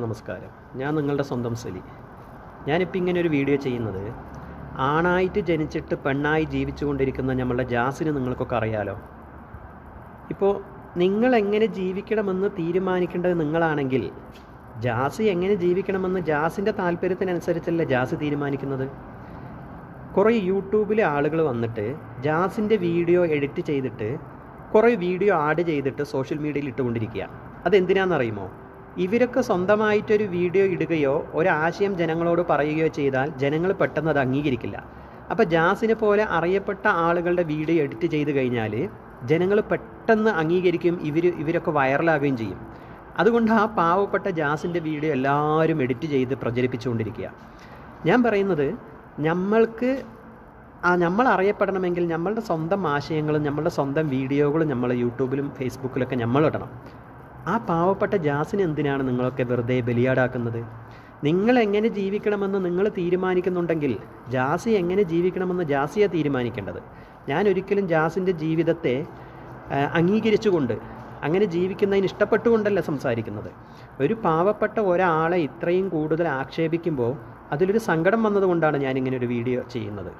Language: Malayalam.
നമസ്കാരം, ഞാൻ നിങ്ങളുടെ സ്വന്തം സലി. ഞാനിപ്പോൾ ഇങ്ങനെ ഒരു വീഡിയോ ചെയ്യുന്നത്, ആണായിട്ട് ജനിച്ചിട്ട് പെണ്ണായി ജീവിച്ചു കൊണ്ടിരിക്കുന്ന നമ്മളുടെ ജാസിന് നിങ്ങൾക്കൊക്കെ അറിയാലോ. ഇപ്പോൾ നിങ്ങളെങ്ങനെ ജീവിക്കണമെന്ന് തീരുമാനിക്കേണ്ടത് നിങ്ങളാണെങ്കിൽ, ജാസി എങ്ങനെ ജീവിക്കണമെന്ന് ജാസിൻ്റെ താല്പര്യത്തിനനുസരിച്ചല്ല ജാസി തീരുമാനിക്കുന്നത്. കുറേ യൂട്യൂബിലെ ആളുകൾ വന്നിട്ട് ജാസിൻ്റെ വീഡിയോ എഡിറ്റ് ചെയ്തിട്ട് കുറേ വീഡിയോ ആഡ് ചെയ്തിട്ട് സോഷ്യൽ മീഡിയയിൽ ഇട്ടുകൊണ്ടിരിക്കുക. അതെന്തിനാണെന്നറിയുമോ? ഇവരൊക്കെ സ്വന്തമായിട്ടൊരു വീഡിയോ ഇടുകയോ ഒരാശയം ജനങ്ങളോട് പറയുകയോ ചെയ്താൽ ജനങ്ങൾ പെട്ടെന്ന് അത് അംഗീകരിക്കില്ല. അപ്പോൾ ജാസിനെ പോലെ അറിയപ്പെട്ട ആളുകളുടെ വീഡിയോ എഡിറ്റ് ചെയ്ത് കഴിഞ്ഞാൽ ജനങ്ങൾ പെട്ടെന്ന് അംഗീകരിക്കും, ഇവരൊക്കെ വൈറലാകുകയും ചെയ്യും. അതുകൊണ്ട് ആ പാവപ്പെട്ട ജാസിൻ്റെ വീഡിയോ എല്ലാവരും എഡിറ്റ് ചെയ്ത് പ്രചരിപ്പിച്ചുകൊണ്ടിരിക്കുക. ഞാൻ പറയുന്നത്, നമ്മൾ അറിയപ്പെടണമെങ്കിൽ നമ്മളുടെ സ്വന്തം ആശയങ്ങളും നമ്മളുടെ സ്വന്തം വീഡിയോകളും നമ്മൾ യൂട്യൂബിലും ഫേസ്ബുക്കിലൊക്കെ നമ്മൾ ഇടണം. ആ പാവപ്പെട്ട ജാസിന് എന്തിനാണ് നിങ്ങളൊക്കെ വെറുതെ ബലിയാടാക്കുന്നത്? നിങ്ങൾ എങ്ങനെ ജീവിക്കണമെന്ന് നിങ്ങൾ തീരുമാനിക്കുന്നുണ്ടെങ്കിൽ ജാസി എങ്ങനെ ജീവിക്കണമെന്ന് ജാസിയാണ് തീരുമാനിക്കേണ്ടത്. ഞാൻ ഒരിക്കലും ജാസിൻ്റെ ജീവിതത്തെ അംഗീകരിച്ചുകൊണ്ട് അങ്ങനെ ജീവിക്കുന്നതിന് ഇഷ്ടപ്പെട്ടുകൊണ്ടല്ല സംസാരിക്കുന്നത്. ഒരു പാവപ്പെട്ട ഒരാളെ ഇത്രയും കൂടുതൽ ആക്ഷേപിക്കുമ്പോൾ അതിലൊരു സങ്കടം വന്നതുകൊണ്ടാണ് ഞാനിങ്ങനെ ഒരു വീഡിയോ ചെയ്യുന്നത്.